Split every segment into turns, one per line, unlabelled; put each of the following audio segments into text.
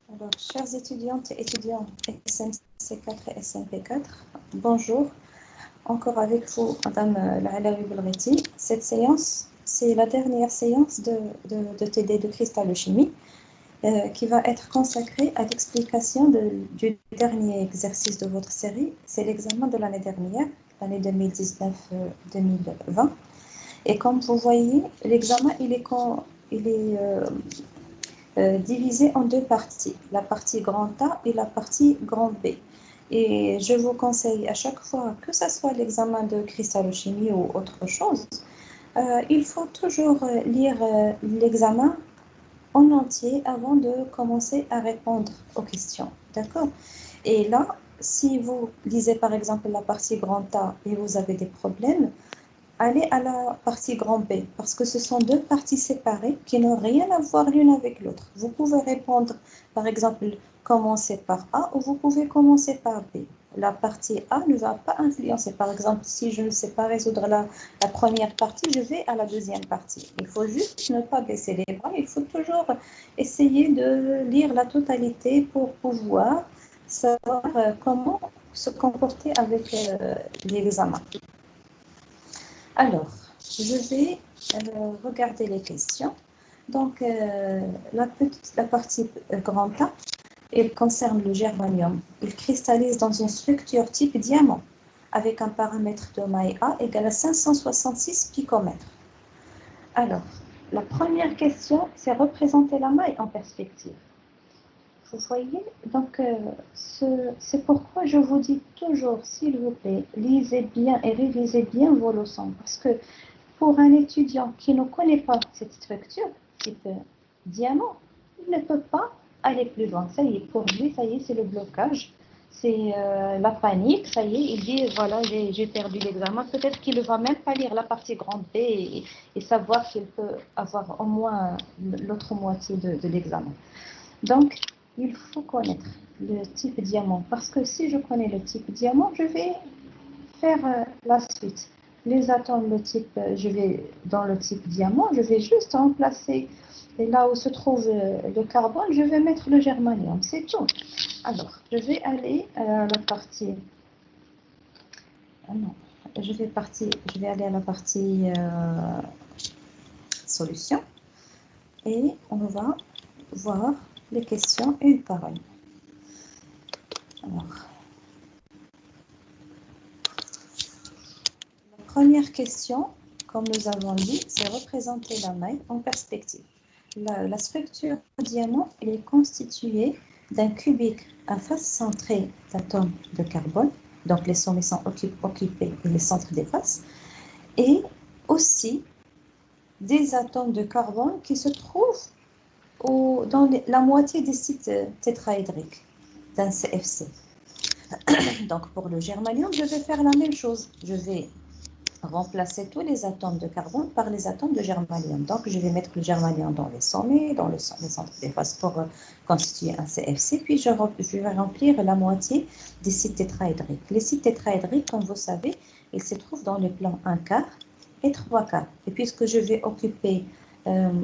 Alors, chers étudiantes et étudiants SMC4 et SMP4, bonjour. Encore avec vous, Madame Laalaoui Belghiti. Cette séance, c'est la dernière séance de TD de cristallochimie qui va être consacrée à l'explication du dernier exercice de votre série. C'est l'examen de l'année dernière, l'année 2019-2020. Et comme vous voyez, l'examen, il est divisé en deux parties, la partie grand A et la partie grand B. Et je vous conseille à chaque fois, que ce soit l'examen de cristallochimie ou autre chose, il faut toujours lire l'examen en entier avant de commencer à répondre aux questions. D'accord? Et là, si vous lisez par exemple la partie grand A et vous avez des problèmes, allez à la partie grand B, parce que ce sont deux parties séparées qui n'ont rien à voir l'une avec l'autre. Vous pouvez répondre, par exemple, commencer par A ou vous pouvez commencer par B. La partie A ne va pas influencer. Par exemple, si je ne sais pas résoudre la première partie, je vais à la deuxième partie. Il faut juste ne pas baisser les bras. Il faut toujours essayer de lire la totalité pour pouvoir savoir comment se comporter avec l'examen. Alors, je vais regarder les questions. Donc, la partie grand A, elle concerne le germanium. Il cristallise dans une structure type diamant, avec un paramètre de maille A égal à 566 picomètres. Alors, la première question, c'est représenter la maille en perspective. Vous voyez, donc c'est pourquoi je vous dis toujours, s'il vous plaît, lisez bien et révisez bien vos leçons, parce que pour un étudiant qui ne connaît pas cette structure, type diamant, il ne peut pas aller plus loin. Ça y est, pour lui, ça y est, c'est le blocage, c'est la panique, ça y est, il dit, voilà, j'ai perdu l'examen. Peut-être qu'il ne va même pas lire la partie grande B et savoir qu'il peut avoir au moins l'autre moitié de l'examen. Donc, il faut connaître le type diamant, parce que si je connais le type diamant, je vais faire la suite. Les atomes, je vais dans le type diamant, je vais juste remplacer, et là où se trouve le carbone, je vais mettre le germanium, c'est tout. Alors, je vais aller à la partie, non, je vais aller à la partie solution, et on va voir les questions une par une. Alors, la première question, comme nous avons dit, c'est représenter la maille en perspective. La structure diamant est constituée d'un cubique à face centrée d'atomes de carbone, donc les sommets sont occupés et les centres des faces, et aussi des atomes de carbone qui se trouvent dans la moitié des sites tétraédriques d'un CFC. Donc pour le germanium, je vais faire la même chose. Je vais remplacer tous les atomes de carbone par les atomes de germanium. Donc, je vais mettre le germanium dans les sommets, dans les centres des faces pour constituer un CFC, puis je vais remplir la moitié des sites tétraédriques. Les sites tétraédriques, comme vous savez, ils se trouvent dans le plan 1 quart et 3 quarts. Et puisque je vais occuper,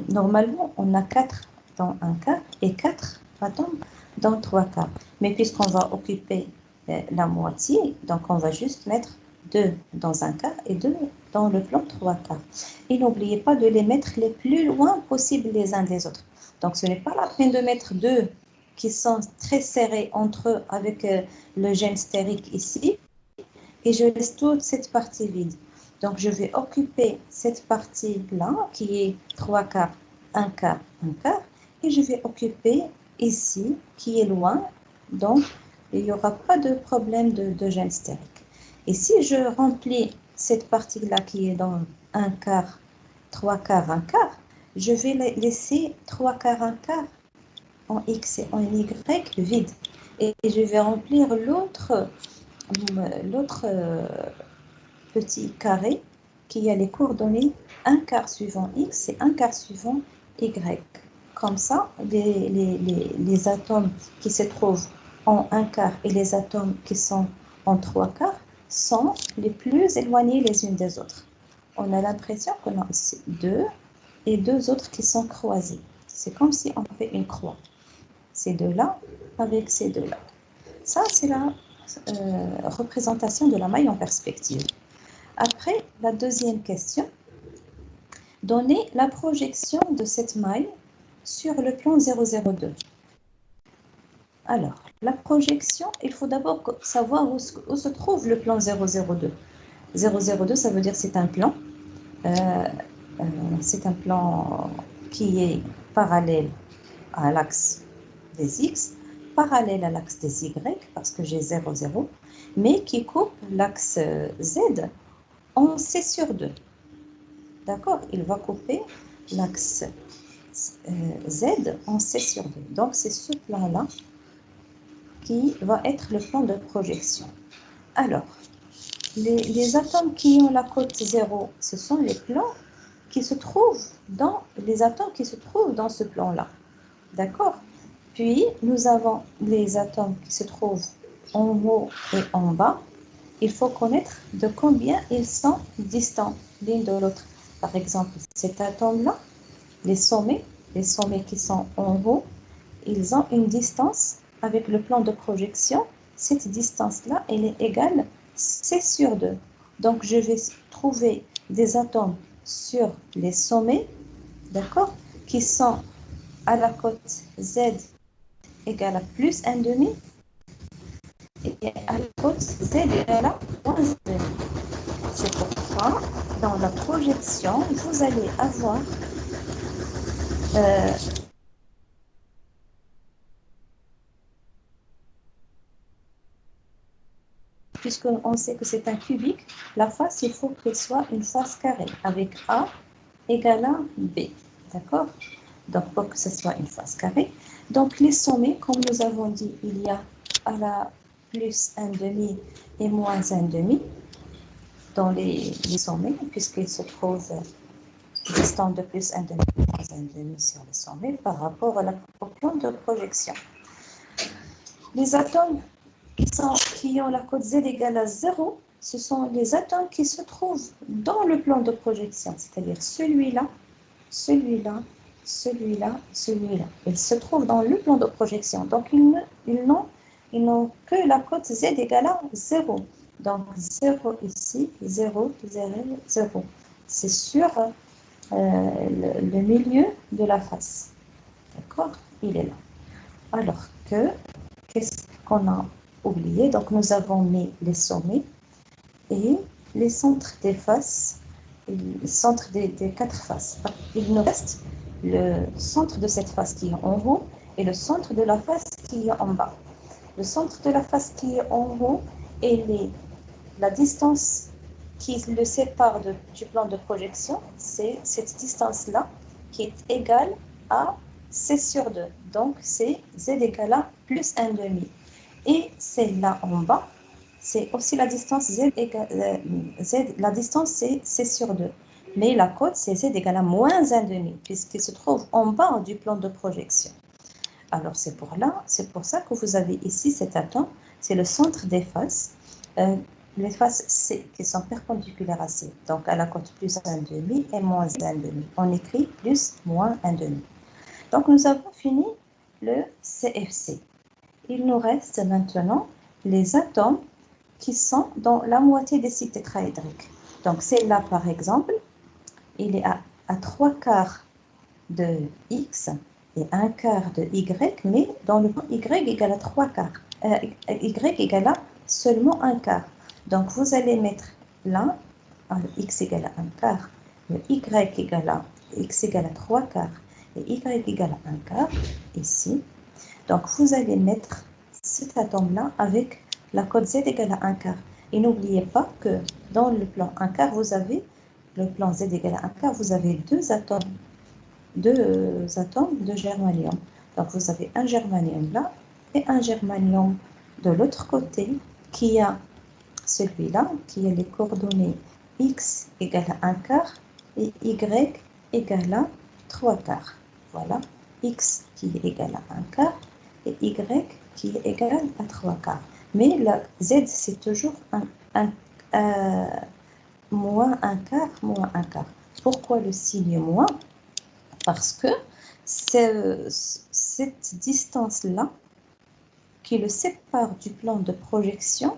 normalement, on a 4 dans 1 quart et 4 atomes dans 3 quarts. Mais puisqu'on va occuper la moitié, donc on va juste mettre 2 dans un quart et 2 dans le plan 3 quarts. Et n'oubliez pas de les mettre les plus loin possible les uns des autres. Donc ce n'est pas la peine de mettre 2 qui sont très serrés entre eux avec le gène stérique ici. Et je laisse toute cette partie vide. Donc je vais occuper cette partie-là qui est 3 quarts, 1 quart, 1 quart. Et je vais occuper ici qui est loin. Donc il n'y aura pas de problème de gène stérique. Et si je remplis cette partie-là qui est dans 1 quart, 3 quarts, 1 quart, je vais laisser 3 quarts, 1 quart en X et en Y vide. Et je vais remplir l'autre petit carré qui a les coordonnées 1 quart suivant X et 1 quart suivant Y. Comme ça, les atomes qui se trouvent en 1 quart et les atomes qui sont en 3 quarts sont les plus éloignés les unes des autres. On a l'impression qu'on a ici 2 et 2 autres qui sont croisés. C'est comme si on fait une croix. ces deux-là avec ces deux-là. Ça, c'est la représentation de la maille en perspective. Après, la deuxième question, donner la projection de cette maille sur le plan 002. Alors, la projection, il faut d'abord savoir où se trouve le plan 002. 002, ça veut dire c'est un plan. C'est un plan qui est parallèle à l'axe des X, parallèle à l'axe des Y, parce que j'ai 0, 0, mais qui coupe l'axe Z en C sur 2. D'accord? Il va couper l'axe Z en C sur 2. Donc, c'est ce plan-là qui va être le plan de projection. Alors, les atomes qui ont la cote 0, ce sont les plans qui se trouvent les atomes qui se trouvent dans ce plan-là. D'accord? Puis, nous avons les atomes qui se trouvent en haut et en bas. Il faut connaître de combien ils sont distants l'une de l'autre. Par exemple, cet atome-là, les sommets qui sont en haut, ils ont une distance avec le plan de projection. Cette distance-là, elle est égale C sur 2. Donc, je vais trouver des atomes sur les sommets, d'accord, qui sont à la cote Z égale à plus 1,5 et à la cote Z égale à moins 1,5. C'est pourquoi, dans la projection, vous allez avoir puisqu'on sait que c'est un cubique, la face, il faut qu'elle soit une face carrée, avec A égale à B. D'accord? Donc, pour que ce soit une face carrée. Donc, les sommets, comme nous avons dit, il y a à la plus 1,5 et moins 1,5 dans les sommets, puisqu'ils se trouvent distants de plus 1,5 et moins 1,5 sur les sommets par rapport au plan de projection. Les atomes qui ont la cote Z égale à 0, ce sont les atomes qui se trouvent dans le plan de projection, c'est-à-dire celui-là, celui-là, celui-là, celui-là. Ils se trouvent dans le plan de projection. Donc, ils n'ont que la cote Z égale à 0. Donc, 0 ici, 0, 0, 0. C'est sur le milieu de la face. D'accord? Il est là. Alors que, qu'est-ce qu'on a oublié? Donc, nous avons mis les sommets et les centres des faces, le centre des 4 faces. Il nous reste le centre de cette face qui est en haut et le centre de la face qui est en bas. Le centre de la face qui est en haut et la distance qui le sépare du plan de projection, c'est cette distance-là qui est égale à C sur 2. Donc, c'est Z égale à plus 1,5. Et celle-là en bas, c'est aussi la distance Z égale la distance c'est C sur 2. Mais la cote, c'est Z égale à moins 1,5, puisqu'il se trouve en bas du plan de projection. Alors, c'est pour ça que vous avez ici cet atome, c'est le centre des faces. Les faces C qui sont perpendiculaires à C, donc à la cote plus 1,5 et moins 1,5. On écrit plus, moins 1,5. Donc, nous avons fini le CFC. Il nous reste maintenant les atomes qui sont dans la moitié des cycles tétraédriques. Donc, celle-là, par exemple, il est à 3 quarts de X et 1 quart de Y, mais dans le plan Y égale à 3 quarts. Y égale à seulement 1 quart. Donc, vous allez mettre là, X égale à 1 quart, le Y égale à X égale à 3 quarts et Y égale à 1 quart, ici. Donc, vous allez mettre cet atome-là avec la cote Z égale à 1 quart. Et n'oubliez pas que dans le plan 1 quart, le plan Z égale à 1 quart, vous avez deux atomes de germanium. Donc, vous avez un germanium là et un germanium de l'autre côté qui a celui-là, qui a les coordonnées X égale à 1 quart et Y égale à 3 quarts. Voilà, X qui est égal à 1 quart et Y qui est égal à 3 quarts. Mais la Z, c'est toujours moins 1 quart, moins 1 quart. Pourquoi le signe moins? Parce que cette distance-là qui le sépare du plan de projection,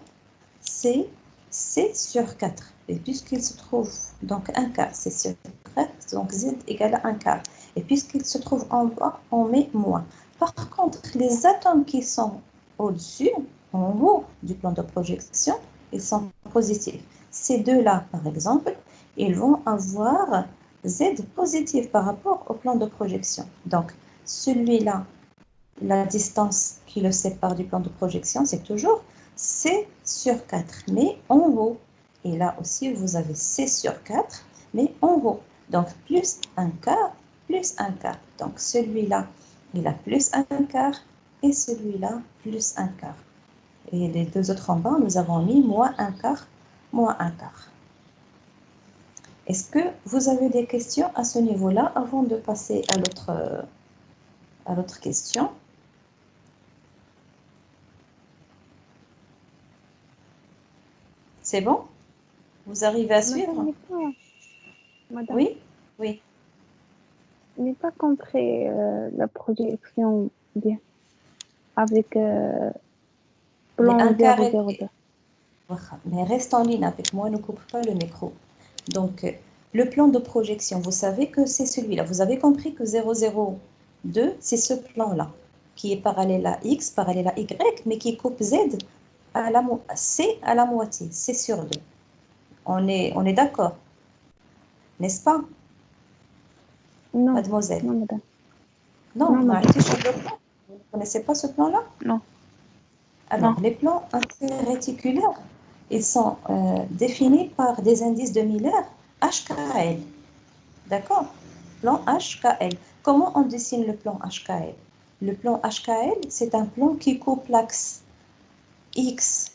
c'est C sur 4. Et puisqu'il se trouve, donc un quart, C sur 4, donc Z égale à un quart. Et puisqu'il se trouve en bas, on met moins. Par contre, les atomes qui sont au-dessus, en haut du plan de projection, ils sont positifs. Ces deux-là, par exemple, ils vont avoir Z positif par rapport au plan de projection. Donc, celui-là, la distance qui le sépare du plan de projection, c'est toujours C sur 4, mais en haut. Et là aussi, vous avez C sur 4, mais en haut. Donc, plus un quart, plus un quart. Donc, celui-là, il a plus un quart, et celui-là, plus un quart. Et les deux autres en bas, nous avons mis moins un quart, moins un quart. Est-ce que vous avez des questions à ce niveau-là avant de passer à l'autre question? C'est bon? Vous arrivez à suivre?
Madame,
Oui? Oui.
je n'ai pas compris la projection bien avec
Mais
plan
un carré.
002.
Mais reste en ligne avec moi, ne coupe pas le micro. Donc, le plan de projection, vous savez que c'est celui-là. Vous avez compris que 002, c'est ce plan-là, qui est parallèle à X, parallèle à Y, mais qui coupe Z à C à la moitié, C sur 2. On est d'accord, n'est-ce pas,
Non,
mademoiselle?
non, madame.
Non,
Non, madame.
sur le plan. Vous ne connaissez pas ce plan-là?
Non,
Alors,
non.
les plans interréticulaires, ils sont définis par des indices de Miller HKL. D'accord? Plan HKL. Comment on dessine le plan HKL? Le plan HKL, c'est un plan qui coupe l'axe X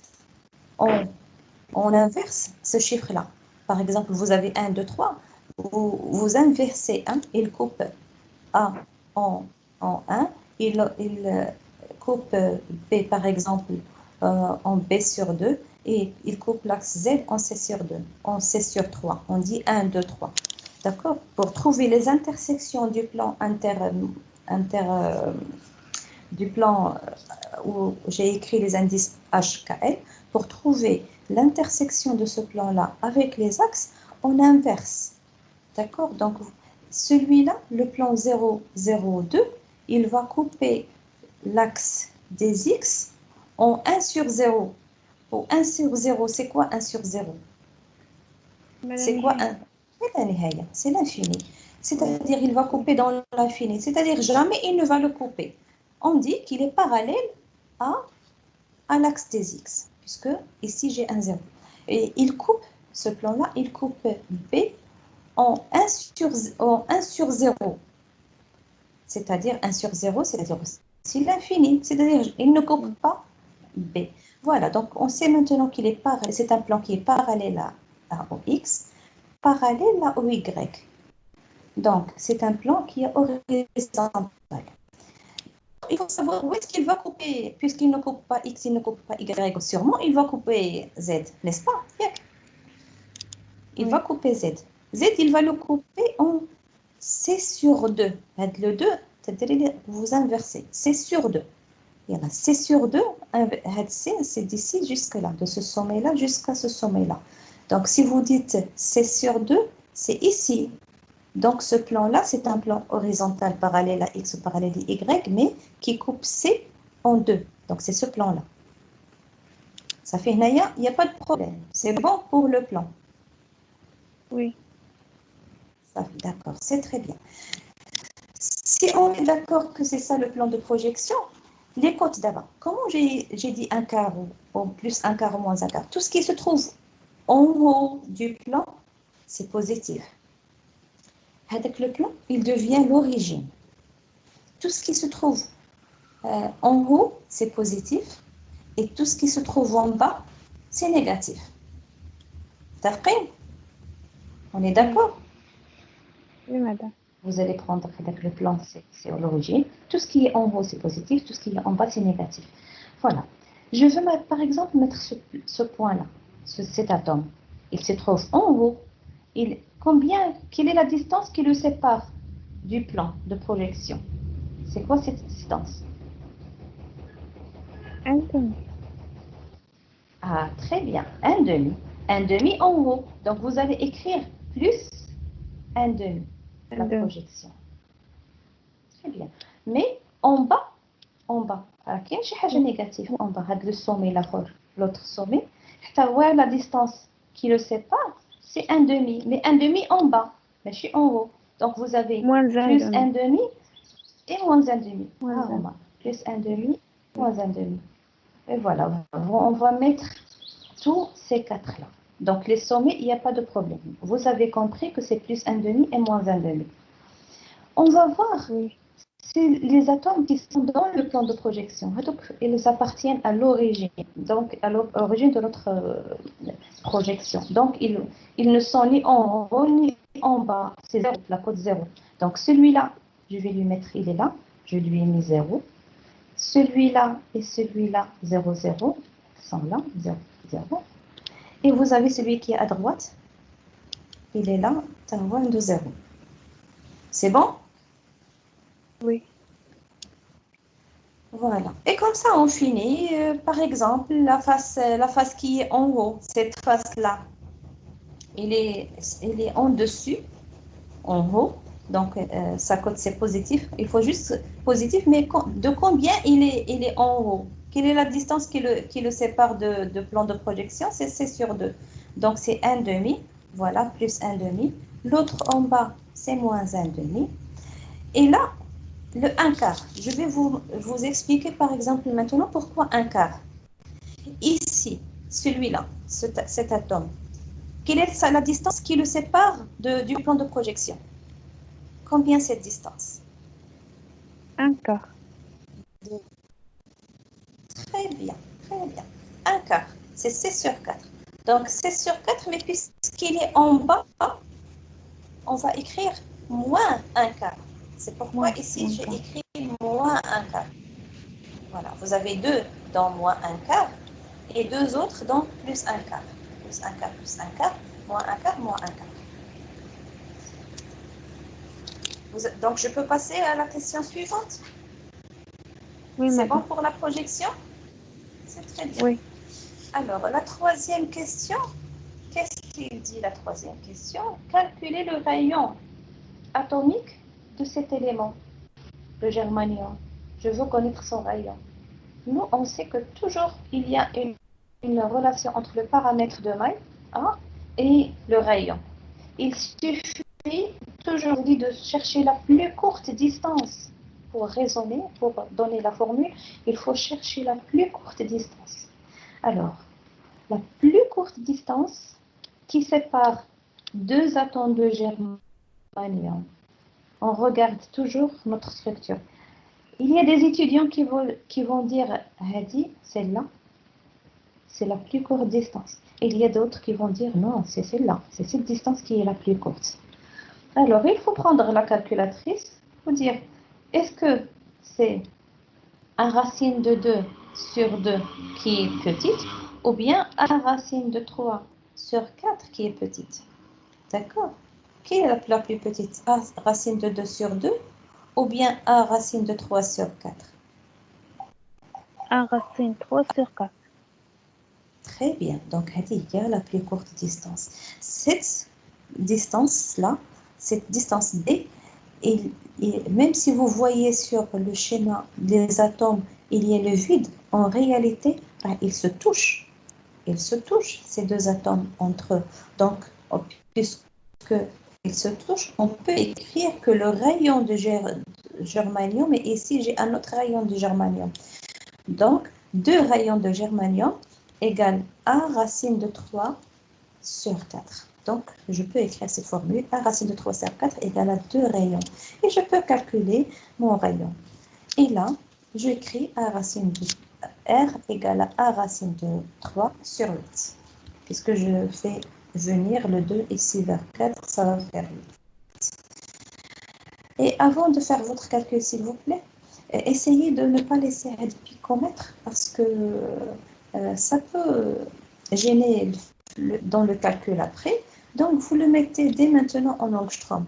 en inverse ce chiffre-là. Par exemple, vous avez 1, 2, 3. Vous inversez 1, il coupe A en 1, il coupe B par exemple en B sur 2 et il coupe l'axe Z en C sur 2, en C sur 3. On dit 1, 2, 3. D'accord? Pour trouver les intersections du plan du plan où j'ai écrit les indices HKL, pour trouver l'intersection de ce plan-là avec les axes, on inverse. D'accord? Donc, celui-là, le plan 002, il va couper l'axe des X en 1 sur 0. Pour 1 sur 0, c'est quoi 1 sur 0? C'est quoi un? C'est l'infini. C'est-à-dire, il va couper dans l'infini. C'est-à-dire, jamais il ne va le couper. On dit qu'il est parallèle à l'axe des X, puisque ici j'ai un 0. Et il coupe, ce plan-là, il coupe B en 1 sur 0. C'est-à-dire 1 sur 0, c'est-à-dire aussi l'infini. C'est-à-dire, il ne coupe pas B. Voilà, donc on sait maintenant qu'il est parallèle. C'est un plan qui est parallèle au X, parallèle au Y. Donc, c'est un plan qui est horizontal. Il faut savoir où est-ce qu'il va couper, puisqu'il ne coupe pas X, il ne coupe pas Y, sûrement il va couper Z, n'est-ce pas? Il va couper Z. Z, il va le couper en C sur 2. Le 2, vous inversez. C sur 2. Il y en a C sur 2, C, c'est d'ici jusque là, de ce sommet-là jusqu'à ce sommet-là. Donc, si vous dites C sur 2, c'est ici. Donc, ce plan-là, c'est un plan horizontal parallèle à X ou parallèle à Y, mais qui coupe C en 2. Donc, c'est ce plan-là. Ça fait Naya, il n'y a pas de problème. C'est bon pour le plan.
Oui.
D'accord, c'est très bien. Si on est d'accord que c'est ça le plan de projection, les côtes d'abord. Comment j'ai dit un quart ou plus un quart ou moins un quart? Tout ce qui se trouve en haut du plan, c'est positif. Avec le plan, il devient l'origine. Tout ce qui se trouve en haut, c'est positif. Et tout ce qui se trouve en bas, c'est négatif. D'accord? On est d'accord?
Oui, madame.
Vous allez prendre avec le plan, c'est l'origine. Tout ce qui est en haut, c'est positif. Tout ce qui est en bas, c'est négatif. Voilà. Je veux par exemple mettre ce point-là, cet atome. Il se trouve en haut. Quelle est la distance qui le sépare du plan de projection. C'est quoi cette distance?
Un demi.
Ah, très bien. Un demi. Un demi en haut. Donc, vous allez écrire plus un demi,
Un
la
demi.
projection. Très bien. Mais en bas, il y a quelque chose de négatif en bas. Le sommet, l'autre sommet. La distance qui le sépare, c'est un demi. Mais un demi en bas, mais je suis en haut. Donc, vous avez
Moins un
plus un
demi.
demi et moins un demi.
Moins
Ah, en
un.
bas. Plus un demi,
Oui.
moins un demi. Et voilà, on va mettre tous ces quatre-là. Donc, les sommets, il n'y a pas de problème. Vous avez compris que c'est plus un demi et moins un demi. On va voir
Oui.
si les atomes qui sont dans le plan de projection, donc, ils appartiennent à l'origine, donc à l'origine de notre projection. Donc, ils ne sont ni en haut ni en bas. C'est zéro, la cote zéro. Donc, celui-là, je vais lui mettre, il est là. Je lui ai mis 0. Celui-là et celui-là, 0, 0, sont là, 0, 0. Et vous avez celui qui est à droite, il est là, Tarouane de 0. C'est bon?
Oui.
Voilà. Et comme ça, on finit. Par exemple, la face qui est en haut, cette face-là, il est en dessus, en haut. Donc, sa cote, c'est positif. Il faut juste positif, mais de combien il est en haut? Quelle est la distance qui le sépare de plan de projection? C'est sur 2. Donc, c'est un demi. Voilà, plus un demi. L'autre en bas, c'est moins un demi. Et là, le un quart. Je vais vous expliquer, par exemple, maintenant pourquoi un quart. Ici, celui-là, cet atome, quelle est la distance qui le sépare du plan de projection? Combien cette distance?
Un quart.
Très bien, très bien. Un quart, c'est 6 sur 4. Donc 6 sur 4, mais puisqu'il est en bas, on va écrire moins un quart. C'est pourquoi
Moins
ici
un
j'ai
quart.
écrit moins un quart. Voilà, vous avez 2 dans moins un quart et 2 autres dans plus un quart. Plus un quart, plus un quart, moins un quart, moins un quart. Donc je peux passer à la question suivante.
Oui,
C'est bon
madame.
pour la projection? C'est très bien.
Oui.
Alors, la troisième question, qu'est-ce qu'il dit la troisième question? Calculer le rayon atomique de cet élément, le germanium. Je veux connaître son rayon. Nous, on sait que toujours il y a une relation entre le paramètre de May et le rayon. Il suffit toujours de chercher la plus courte distance. Pour raisonner, pour donner la formule, il faut chercher la plus courte distance. Alors, la plus courte distance qui sépare deux atomes de germanium. On regarde toujours notre structure. Il y a des étudiants qui vont dire, Hadi, celle-là, c'est la plus courte distance. Et il y a d'autres qui vont dire, non, c'est celle-là, c'est cette distance qui est la plus courte. Alors, il faut prendre la calculatrice pour dire, est-ce que c'est un racine de 2 sur 2 qui est petite ou bien un racine de 3 sur 4 qui est petite? D'accord? Qui est la plus petite? Un racine de 2 sur 2 ou bien un racine de 3 sur 4?
Un racine 3 sur 4.
Très bien. Donc, il y a la plus courte distance. Cette distance-là, cette distance D, même si vous voyez sur le schéma des atomes, il y a le vide, en réalité, ils se touchent. Ils se touchent, ces deux atomes, entre eux. Donc, puisqu'ils se touchent, on peut écrire que le rayon de germanium, et ici j'ai un autre rayon de germanium. Donc, deux rayons de germanium égale 1 racine de 3 sur 4. Donc, je peux écrire cette formule. 1 racine de 3 sur 4 égale à 2 rayons. Et je peux calculer mon rayon. Et là, j'écris 1 racine de R égale à 1 racine de 3 sur 8. Puisque je fais venir le 2 ici vers 4, ça va faire 8. Et avant de faire votre calcul, s'il vous plaît, essayez de ne pas laisser un picomètre parce que ça peut gêner dans le calcul après. Donc, vous le mettez dès maintenant en angstrom.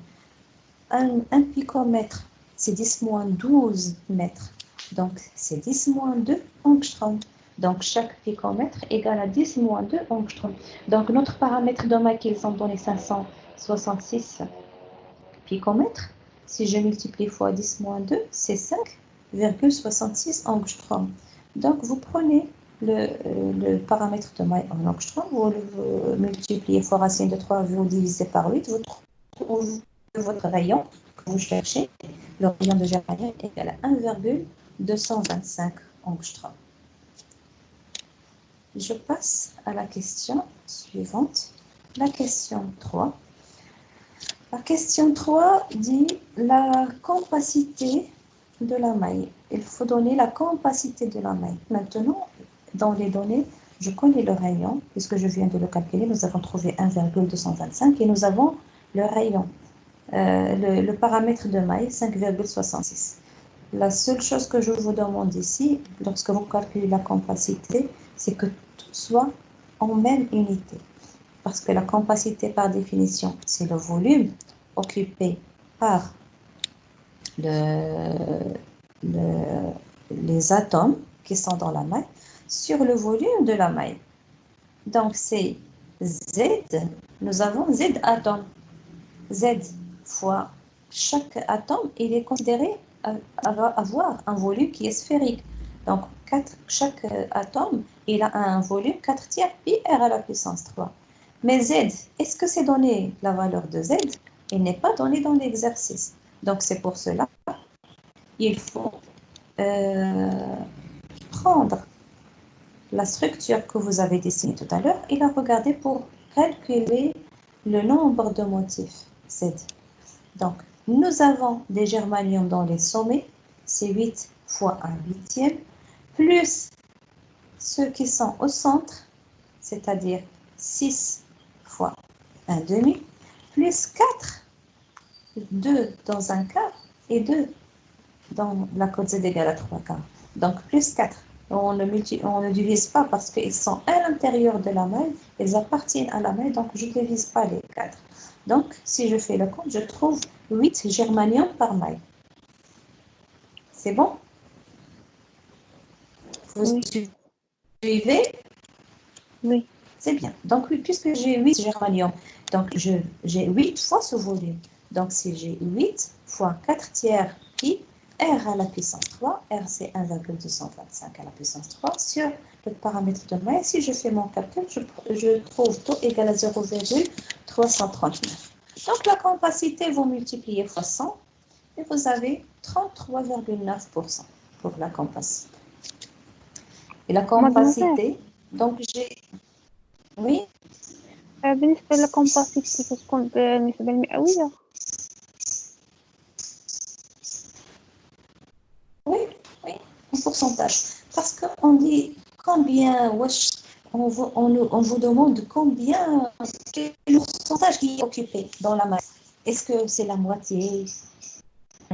un picomètre, c'est 10 moins 12 mètres. Donc, c'est 10 moins 2 angstroms. Donc, chaque picomètre égale à 10 moins 2 angstroms. Donc, notre paramètre de maille qu'ils ont donné 566 picomètres. Si je multiplie fois 10 moins 2, c'est 5,66 angstroms. Donc, vous prenez le paramètre de maille en angstroms, vous le multipliez fois racine de 3, vous divisez par 8, vous trouvez votre rayon que vous cherchez. Le rayon de germanium est égal à 1,225 angstroms. Je passe à la question suivante. La question 3. La question 3 dit la compacité de la maille. Il faut donner la compacité de la maille. Maintenant, dans les données, je connais le rayon, puisque je viens de le calculer. Nous avons trouvé 1,225 et nous avons le rayon, le paramètre de maille, 5,66. La seule chose que je vous demande ici, lorsque vous calculez la compacité, c'est que tout soit en même unité. Parce que la compacité, par définition, c'est le volume occupé par les atomes qui sont dans la maille sur le volume de la maille. Donc, c'est Z, nous avons Z atomes. Z fois chaque atome, il est considéré avoir un volume qui est sphérique. Donc, chaque atome, il a un volume 4 tiers pi r à la puissance 3. Mais Z, est-ce que c'est donné la valeur de Z? Il n'est pas donné dans l'exercice. Donc, c'est pour cela il faut prendre la structure que vous avez dessinée tout à l'heure et la regarder pour calculer le nombre de motifs Z. Donc, nous avons des germaniums dans les sommets, c'est 8 fois 1 huitième, plus ceux qui sont au centre, c'est-à-dire 6 fois 1 demi, plus 4, 2 dans un quart et 2 dans la cote Z égale à 3 quarts. Donc, plus 4. On ne divise pas parce qu'ils sont à l'intérieur de la maille, ils appartiennent à la maille, donc je ne divise pas les 4. Donc, si je fais le compte, je trouve 8 germanium par maille. C'est bon? Vous suivez?
Oui.
C'est bien. Donc, puisque j'ai 8 germanium, donc j'ai 8 fois ce volume. Donc, si j'ai 8 fois 4 tiers pi, R à la puissance 3, R c'est 1,225 à la puissance 3 sur le paramètre de maille. Si je fais mon calcul, je trouve taux égal à 0,339. Donc, la compacité, vous multipliez fois 100 et vous avez 33,9% pour la compacité. Et la compacité, donc j'ai... Oui.
بالنسبة للكومباسيتي كتكون بالنسبة المئوية.
Oui, oui, en pourcentage. Parce qu'on dit combien, on vous demande combien, quel pourcentage qui est occupé dans la masse. Est-ce que c'est la moitié,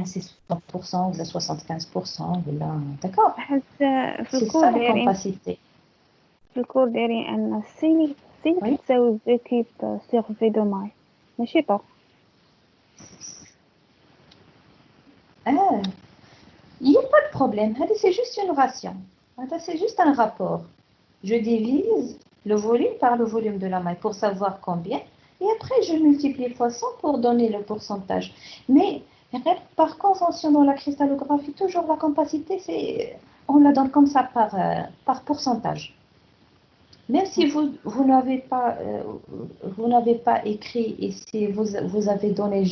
c'est 60% ou 75% ou là, d'accord? C'est ça la compacité.
في الكور دايرين أن سي كتساوي في كيب سيغ في دو ماي ماشي طو.
Il n'y a pas de problème. C'est juste une ration. C'est juste un rapport. Je divise le volume par le volume de la maille pour savoir combien. Et après, je multiplie fois 100 pour donner le pourcentage. Mais par convention dans la cristallographie, toujours la compacité, on la donne comme ça par pourcentage. Même si vous n'avez pas écrit et si vous avez donné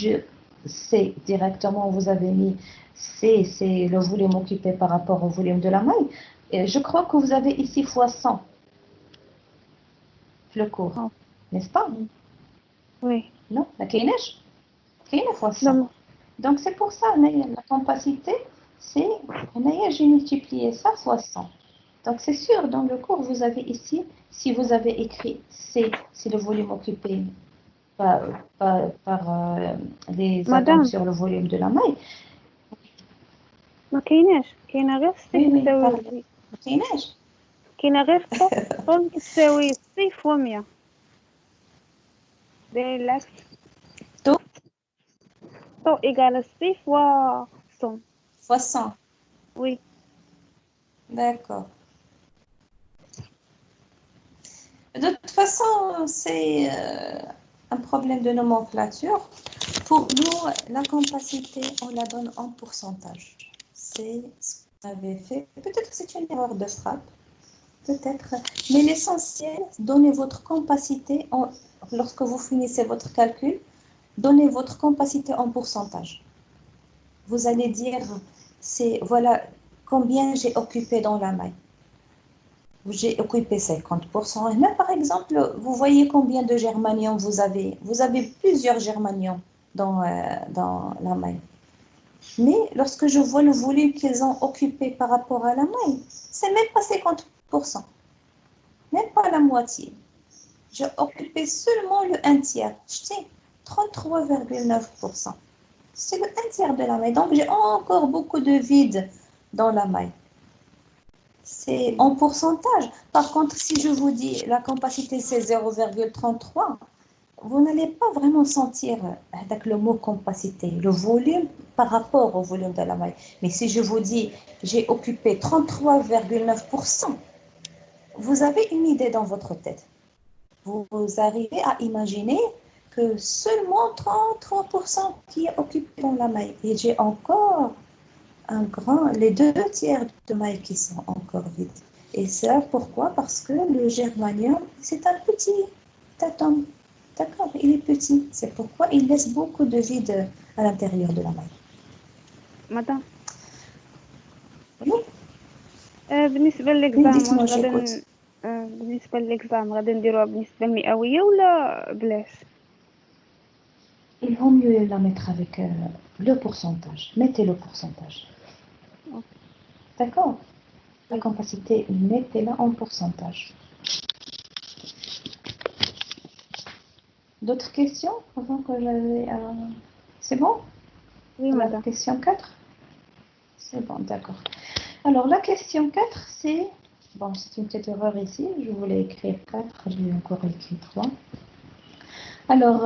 C directement, vous avez mis C, c'est le volume occupé par rapport au volume de la maille. Et je crois que vous avez ici fois 100 le cours, n'est-ce pas?
Oui.
Non, la كايناش fois 100. Donc c'est pour ça, la compacité, c'est, j'ai multiplié ça fois 100. Donc c'est sûr, dans le cours, vous avez ici, si vous avez écrit C, c'est le volume occupé par les atomes sur le volume de la maille.
ما كايناش، كاينه غير سي كتساوي
ما كايناش،
كاينه غير طول كتساوي سي فوا 100 دايرين العكس. taux égal à 6 fois 100.
Fois 100.
Oui.
D'accord. De toute façon, c'est un problème de nomenclature. Pour nous, la capacité, on la donne en pourcentage. C'est ce qu'on avait fait. Peut-être que c'est une erreur de frappe. Peut-être. Mais l'essentiel, donnez votre capacité, lorsque vous finissez votre calcul, donnez votre capacité en pourcentage. Vous allez dire, voilà combien j'ai occupé dans la maille. J'ai occupé 50%. Et là, par exemple, vous voyez combien de germanium vous avez. Vous avez plusieurs germaniums dans la maille. Mais lorsque je vois le volume qu'ils ont occupé par rapport à la maille, c'est même pas 50%. Même pas la moitié. J'ai occupé seulement le 1/3. J'étais 33,9%. C'est le 1/3 de la maille. Donc, j'ai encore beaucoup de vide dans la maille. C'est en pourcentage. Par contre, si je vous dis la capacité, c'est 0,33, vous n'allez pas vraiment sentir avec le mot capacité, le volume par rapport au volume de la maille. Mais si je vous dis, j'ai occupé 33,9%, vous avez une idée dans votre tête. Vous arrivez à imaginer que seulement 33% qui est occupé dans la maille. Et j'ai encore les 2/3 de maille qui sont encore vides. Et ça, pourquoi? Parce que le germanium, c'est un petit atome. D'accord? Il est petit. C'est pourquoi il laisse beaucoup de vide à l'intérieur de la maille.
Madame,
Oui,
بالنسبة
oui,
للإكزام
dites-moi,
واش
j'écoute.
بالنسبة للإكزام غادي نديروها بالنسبة للمئوية ولا بلاش؟
Il vaut mieux la mettre avec le pourcentage. Mettez le pourcentage. D'accord? La
Oui.
capacité, mettez-la en pourcentage. D'autres questions avant que j'avais... C'est bon?
Oui,
La
madame.
question 4? C'est bon, d'accord. Alors, la question 4, c'est... Bon, c'est une petite erreur ici. Je voulais écrire 4, j'ai encore écrit 3. Alors,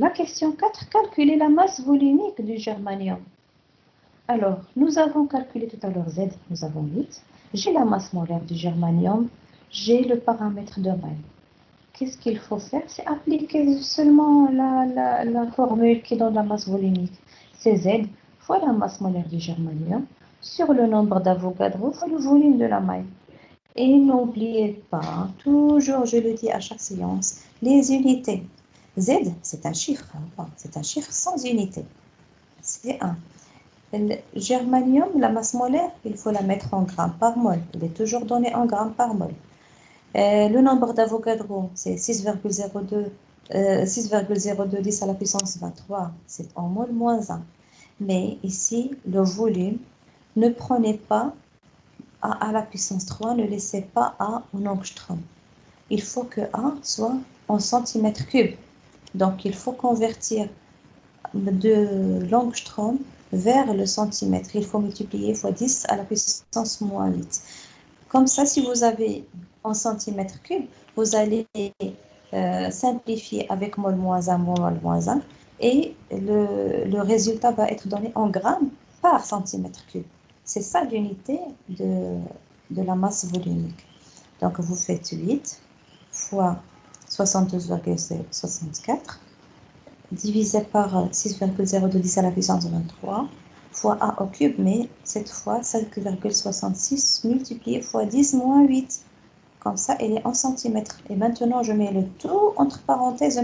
la question 4, calculer la masse volumique du germanium. Alors, nous avons calculé tout à l'heure Z, nous avons 8. J'ai la masse molaire du germanium, j'ai le paramètre de maille. Qu'est-ce qu'il faut faire? C'est appliquer seulement la formule qui donne la masse volumique. C'est Z fois la masse molaire du germanium sur le nombre d'Avogadro fois le volume de la maille. Et n'oubliez pas, toujours je le dis à chaque séance, les unités. Z, c'est un chiffre, c'est un chiffre sans unité. C'est 1. Le germanium, la masse molaire, il faut la mettre en grammes par mol. Il est toujours donné en grammes par mol. Le nombre d'Avogadro, c'est 6,02 10 à la puissance 23, c'est en mol moins 1. Mais ici, le volume, ne prenez pas A à la puissance 3, ne laissez pas A en angstrom. Il faut que A soit en centimètres cubes. Donc, il faut convertir de l'angstrom vers le centimètre. Il faut multiplier fois 10 à la puissance moins 8. Comme ça, si vous avez en centimètres cubes, vous allez simplifier avec mol moins 1, mol moins 1, et le résultat va être donné en grammes par centimètre cube. C'est ça l'unité de la masse volumique. Donc, vous faites 8 fois 72,64 divisé par 6,0210 à la puissance 23 fois A au cube, mais cette fois 5,66 multiplié fois 10 moins 8. Comme ça, elle est en centimètres. Et maintenant, je mets le tout entre parenthèses,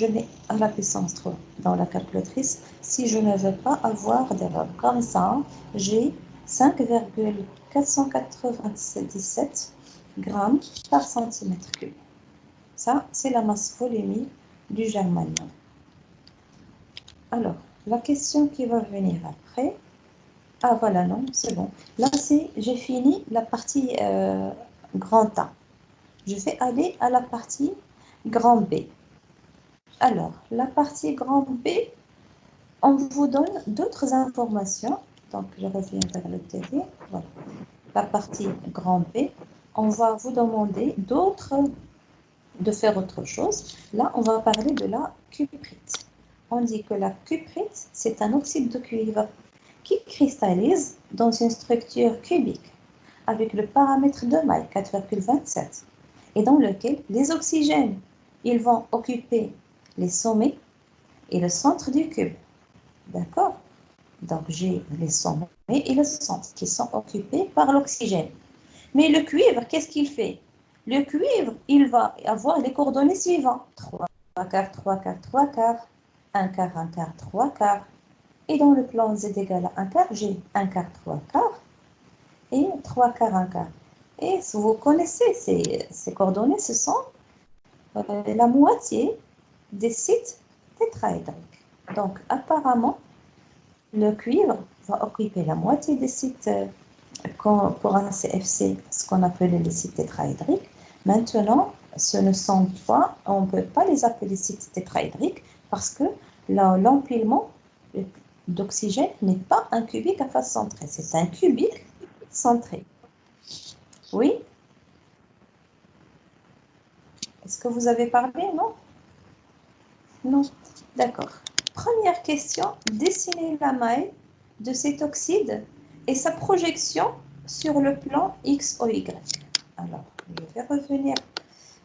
je mets à la puissance 3 dans la calculatrice si je ne veux pas avoir d'erreur. Comme ça, j'ai 5,497 grammes par centimètre cube. Ça, c'est la masse volumique du germanium. Alors, la question qui va venir après. Ah voilà, non, c'est bon. Là, j'ai fini la partie grand A. Je vais aller à la partie grand B. Alors, la partie grand B, on vous donne d'autres informations. Donc, je reviens vers le TV. Voilà. La partie grand B, on va vous demander de faire autre chose. Là, on va parler de la cuprite. on dit que la cuprite, c'est un oxyde de cuivre qui cristallise dans une structure cubique avec le paramètre de May, 4,27, et dans lequel les oxygènes, ils vont occuper les sommets et le centre du cube. D'accord? Donc, j'ai les sommets et le centre qui sont occupés par l'oxygène. Mais le cuivre, qu'est-ce qu'il fait? Le cuivre, il va avoir les coordonnées suivantes. 3 quarts, 3 quarts, 3 quarts, 1 quart, 1 quart, 3 quarts. Et dans le plan Z égale à 1 quart, j'ai 1 quart, 3 quarts et 3 quarts, 1 quart. Et si vous connaissez ces coordonnées, ce sont la moitié des sites tétraédriques. Donc, apparemment, le cuivre va occuper la moitié des sites pour un CFC, ce qu'on appelle les sites tétraédriques. Maintenant, ce ne sont pas, on ne peut pas les appeler sites tétraédriques parce que l'empilement d'oxygène n'est pas un cubique à face centrée, c'est un cubique centré. Oui? Est-ce que vous avez parlé, non? Non. D'accord. Première question, dessinez la maille de cet oxyde et sa projection sur le plan X ou Y. Alors, je vais revenir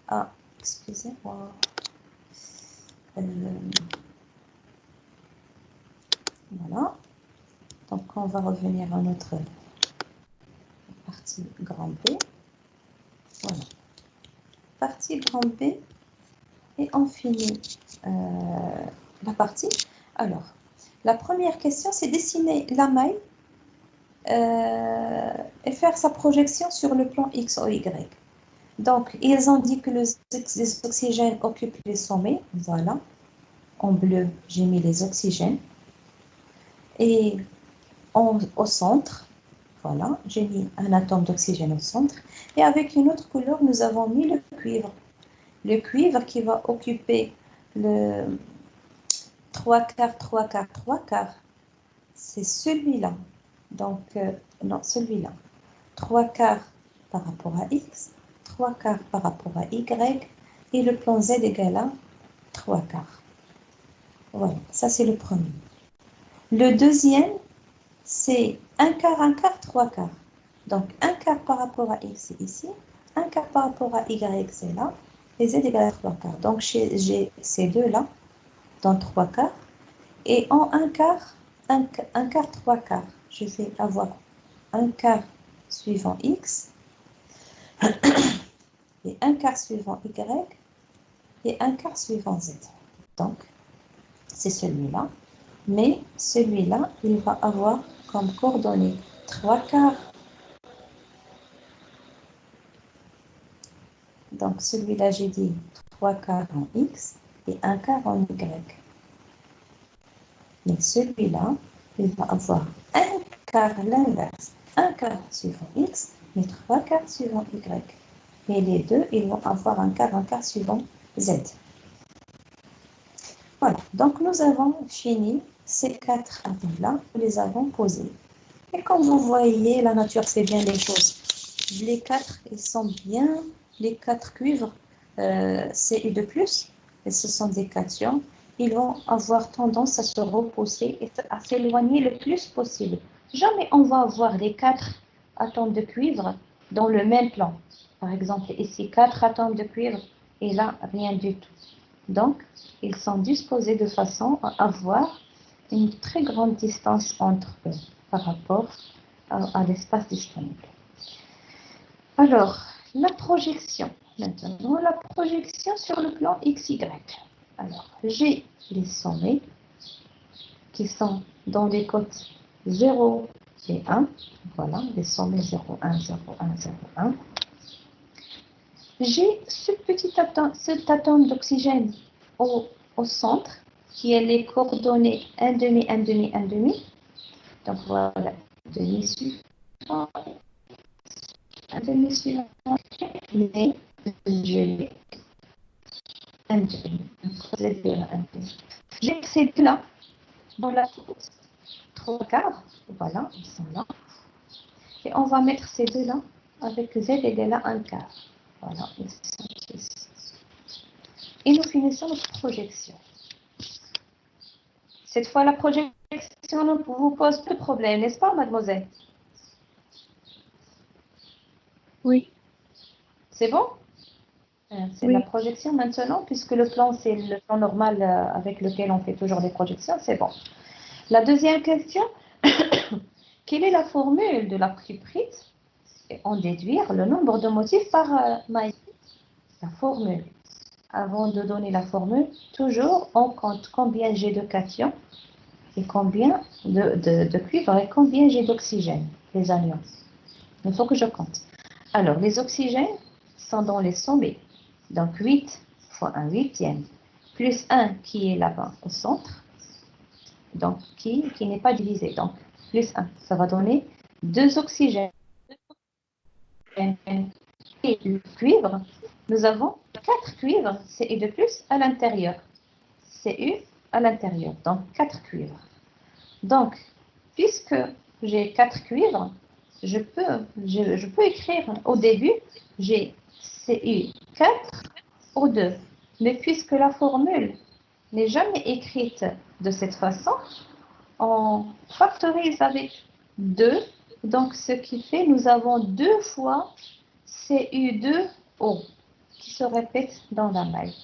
à... Excusez-moi. Voilà. Donc, on va revenir à notre partie grand B. Voilà. Partie grand B. Et on finit la partie. Alors, la première question, c'est dessiner la maille et faire sa projection sur le plan X ou Y. Donc, ils ont dit que les oxygènes occupent les sommets. Voilà. En bleu, j'ai mis les oxygènes. Et au centre, voilà, j'ai mis un atome d'oxygène au centre. Et avec une autre couleur, nous avons mis le cuivre. Le cuivre qui va occuper le 3 quarts, 3 quarts, 3 quarts. C'est celui-là. Donc, non, celui-là. 3 quarts par rapport à X, 3 quarts par rapport à Y, et le plan Z égale à 3 quarts. Voilà, ça c'est le premier. Le deuxième, c'est 1 quart, 3 quarts. Donc, 1 quart par rapport à X, c'est ici. 1 quart par rapport à Y, c'est là. Et Z égale à 3 quarts. Donc, j'ai ces deux-là dans 3 quarts. Et en 1 quart, 1 quart, 3 quarts, je vais avoir 1 quart suivant X et 1 quart suivant Y et 1 quart suivant Z. Donc, c'est celui-là. Mais celui-là, il va avoir comme coordonnées 3 quarts. Donc, celui-là, j'ai dit 3 quarts en X et 1 quart en Y. Mais celui-là, il va avoir 1 quart l'inverse. 1 quart suivant X et 3 quarts suivant Y. Et les deux, ils vont avoir un quart suivant Z. Voilà, donc nous avons fini ces 4 atomes-là, nous les avons posés. Et comme vous voyez, la nature fait bien les choses. Les 4, ils sont bien, les 4 cuivres, Cu2+, et ce sont des cations, ils vont avoir tendance à se repousser et à s'éloigner le plus possible. Jamais on va avoir les 4 atomes de cuivre dans le même plan. Par exemple, ici, 4 atomes de cuivre et là, rien du tout. Donc, ils sont disposés de façon à avoir une très grande distance entre eux par rapport à l'espace disponible. Alors, la projection. Maintenant, la projection sur le plan XY. Alors, j'ai les sommets qui sont dans les côtes 0 et 1. Voilà, les sommets 0, 1, 0, 1, 0, 1. J'ai cet atome d'oxygène au centre, qui est les coordonnées 1 demi, 1 demi, 1 demi. Donc voilà, demi suivant, 1 demi suivant, mais je l'ai 1 demi, un demi. J'ai ces deux-là dans la 3 quarts, voilà, ils sont là. Et on va mettre ces deux-là avec Z égale à 1 quart. Voilà, ils sont ici. Et nous finissons notre projection. Cette fois, la projection ne vous pose plus de problème, n'est-ce pas, mademoiselle?
Oui.
C'est bon? C'est
Oui.
la projection maintenant, puisque le plan, c'est le plan normal avec lequel on fait toujours des projections, c'est bon. La deuxième question, quelle est la formule de la prise? On déduire le nombre de motifs par maille. La formule. Avant de donner la formule, toujours on compte combien j'ai de cations et combien de cuivre et combien j'ai d'oxygène, les anions. Il faut que je compte. Alors, les oxygènes sont dans les sommets. Donc, 8 fois 1 huitième, plus 1 qui est là-bas au centre, donc qui n'est pas divisé. Donc, plus 1, ça va donner 2 oxygènes. Et le cuivre, nous avons 4 cuivres, Cu de plus à l'intérieur. Cu à l'intérieur, donc 4 cuivres. Donc, puisque j'ai 4 cuivres, je peux écrire au début, j'ai Cu4 O2. Mais puisque la formule n'est jamais écrite de cette façon, on factorise avec 2. Donc, ce qui fait, nous avons 2 fois Cu2O qui se répète dans la maille.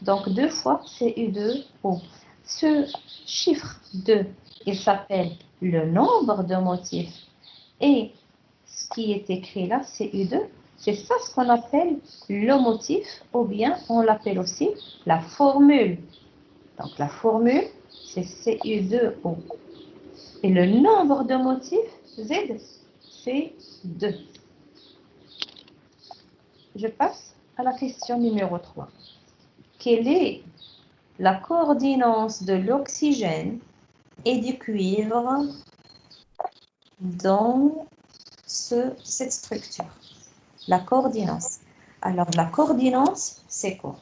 Donc, 2 fois Cu2O. Ce chiffre 2, il s'appelle le nombre de motifs. Et ce qui est écrit là, Cu2, c'est ça ce qu'on appelle le motif, ou bien on l'appelle aussi la formule. Donc, la formule, c'est Cu2O. Et le nombre de motifs, Z, c'est 2. Je passe à la question numéro 3. Quelle est la coordination de l'oxygène et du cuivre dans cette structure? La coordination. Alors, la coordination, c'est quoi?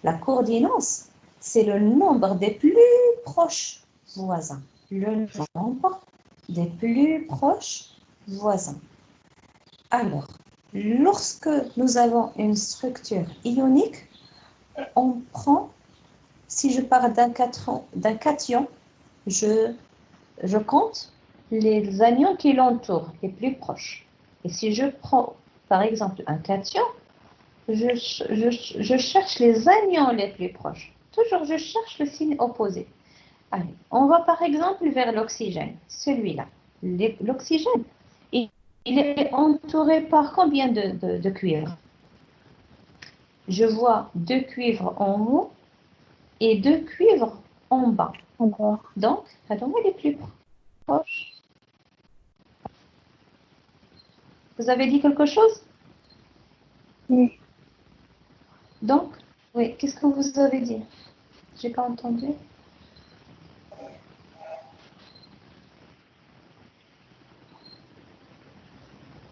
La coordination, c'est le nombre des plus proches voisins. Le nombre des plus proches voisins. Alors, lorsque nous avons une structure ionique, on prend, si je parle d'un cation, je compte les anions qui l'entourent, les plus proches. Et si je prends, par exemple, un cation, je cherche les anions les plus proches. Toujours, je cherche le signe opposé. Allez, on va par exemple vers l'oxygène, celui-là. L'oxygène, il est entouré par combien de cuivres? Je vois 2 cuivres en haut et 2 cuivres en bas. Donc, attends, il est plus proche. Vous avez dit quelque chose?
Oui.
Donc, oui, qu'est-ce que vous avez dit? J'ai pas entendu.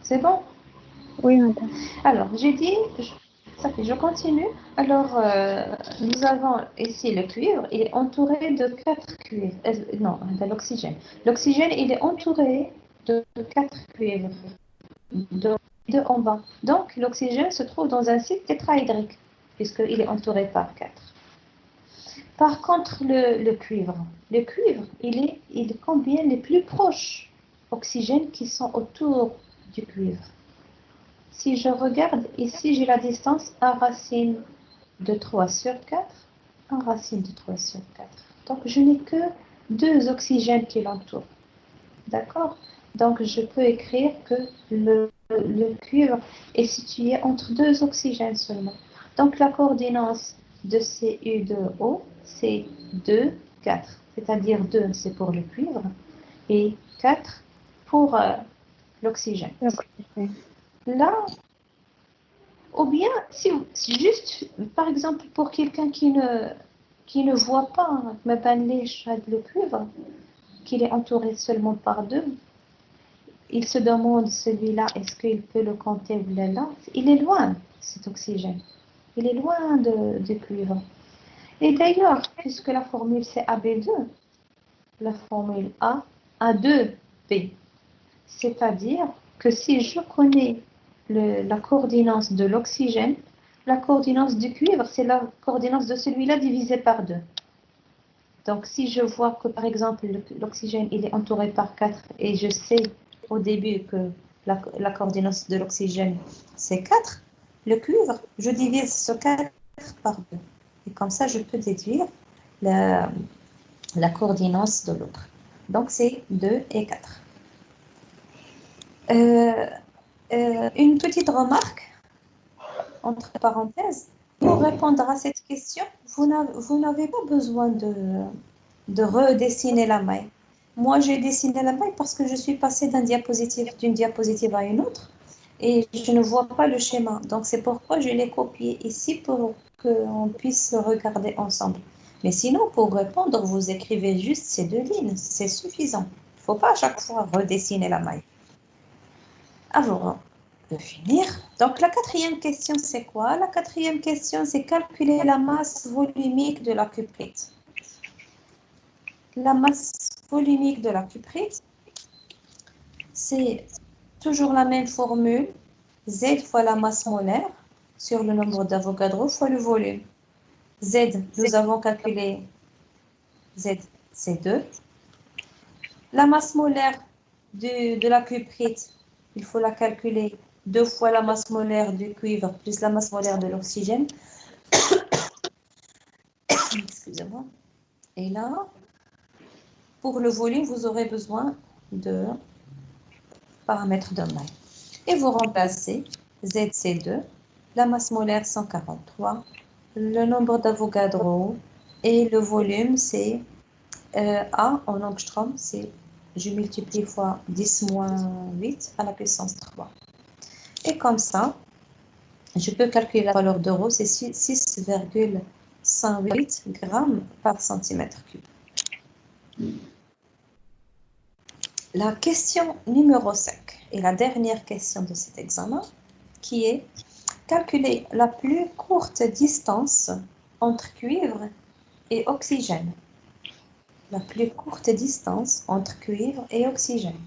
C'est bon?
Oui, madame.
Alors, j'ai dit, ça fait, je continue. Alors, nous avons ici le cuivre, il est entouré de 4 cuivres. Non, de l'oxygène. L'oxygène, il est entouré de 4 cuivres, de en bas. Donc, l'oxygène se trouve dans un cycle tétraédrique, puisqu'il est entouré par 4. Par contre, le cuivre, il combien les plus proches oxygènes qui sont autour du cuivre. Si je regarde ici, j'ai la distance 1 racine de 3 sur 4, 1 racine de 3 sur 4. Donc, je n'ai que 2 oxygènes qui l'entourent. D'accord? Donc, je peux écrire que le cuivre est situé entre 2 oxygènes seulement. Donc, la coordination de Cu2O, c'est 2, 4. C'est-à-dire 2, c'est pour le cuivre, et 4 pour l'oxygène. Là, ou bien, si juste, par exemple, pour quelqu'un qui ne voit pas, le cuivre, qu'il est entouré seulement par 2, il se demande celui-là, est-ce qu'il peut le compter ou là? Il est loin, cet oxygène. Il est loin du cuivre. Et d'ailleurs, puisque la formule c'est AB2, la formule A, A2B, c'est-à-dire que si je connais la coordination de l'oxygène, la coordination du cuivre, c'est la coordination de celui-là divisé par 2. Donc, si je vois que, par exemple, l'oxygène, il est entouré par 4 et je sais au début que la coordination de l'oxygène, c'est 4, le cuivre, je divise ce 4 par 2. Et comme ça, je peux déduire la coordination de l'autre. Donc, c'est 2 et 4. Une petite remarque, entre parenthèses, pour répondre à cette question, vous n'avez pas besoin de redessiner la maille. Moi, j'ai dessiné la maille parce que je suis passée d'une diapositive à une autre et je ne vois pas le schéma. Donc, c'est pourquoi je l'ai copié ici pour qu'on puisse regarder ensemble. Mais sinon, pour répondre, vous écrivez juste ces 2 lignes, c'est suffisant. Il ne faut pas à chaque fois redessiner la maille. Avant de finir, donc la 4e question, c'est quoi? La 4e question, c'est calculer la masse volumique de la cuprite. La masse volumique de la cuprite, c'est toujours la même formule, Z fois la masse molaire sur le nombre d'Avogadro fois le volume. Z, nous avons calculé Z, c'est 2. La masse molaire de la cuprite, il faut la calculer 2 fois la masse molaire du cuivre plus la masse molaire de l'oxygène. Excusez-moi. Et là, pour le volume, vous aurez besoin de paramètres de maille. Et vous remplacez Z, c'est 2, la masse molaire 143, le nombre d'Avogadro et le volume, c'est A en angstrom, c'est je multiplie fois 10 moins 8 à la puissance 3. Et comme ça, je peux calculer la valeur d'euro, c'est 6,108 grammes par centimètre cube. La question numéro 5 est la dernière question de cet examen, qui est calculer la plus courte distance entre cuivre et oxygène. La plus courte distance entre cuivre et oxygène.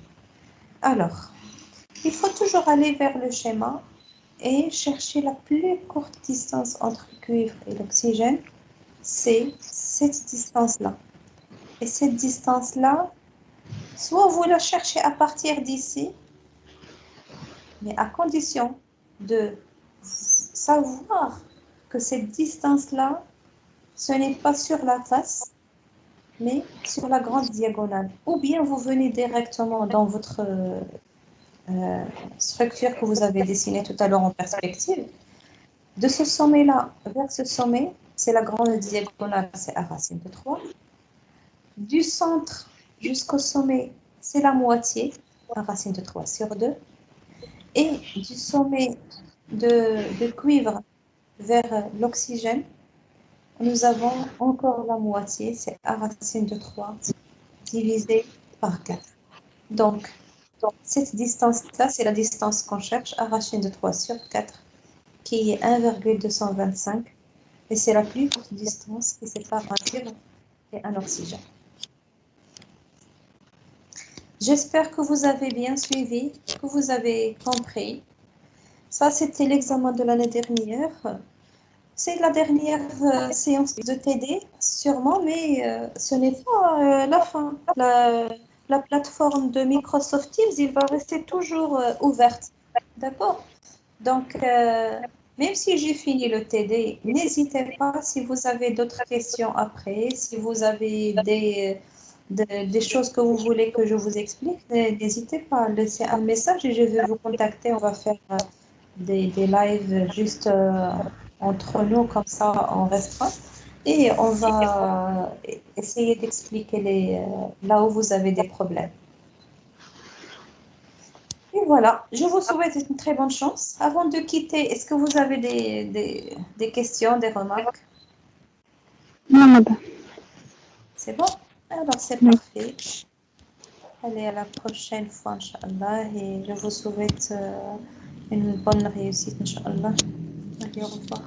Alors, il faut toujours aller vers le schéma et chercher la plus courte distance entre le cuivre et l'oxygène. C'est cette distance-là. Et cette distance-là, soit vous la cherchez à partir d'ici, mais à condition de savoir que cette distance-là, ce n'est pas sur la face, mais sur la grande diagonale. Ou bien vous venez directement dans votre structure que vous avez dessinée tout à l'heure en perspective. De ce sommet-là vers ce sommet, c'est la grande diagonale, c'est A racine de 3. Du centre jusqu'au sommet, c'est la moitié, A racine de 3 sur 2. Et du sommet de cuivre vers l'oxygène, nous avons encore la moitié, c'est A racine de 3 divisé par 4. Donc cette distance-là, c'est la distance qu'on cherche, A racine de 3 sur 4, qui est 1,225. Et c'est la plus courte distance qui sépare un cuivre et un oxygène. J'espère que vous avez bien suivi, que vous avez compris. Ça, c'était l'examen de l'année dernière. C'est la dernière séance de TD, sûrement, mais ce n'est pas la fin. La plateforme de Microsoft Teams, il va rester toujours ouverte. D'accord? Donc, même si j'ai fini le TD, n'hésitez pas si vous avez d'autres questions après, si vous avez des choses que vous voulez que je vous explique, n'hésitez pas à laisser un message et je vais vous contacter. On va faire des lives juste entre nous, comme ça on restera. Et on va essayer d'expliquer là où vous avez des problèmes. Et voilà, je vous souhaite une très bonne chance. Avant de quitter, est-ce que vous avez des questions, des remarques?
Non, madame.
C'est bon? Alors, c'est parfait. Allez, à la prochaine fois, Inch'Allah. Et je vous souhaite une bonne réussite, Inch'Allah. Allez, au revoir.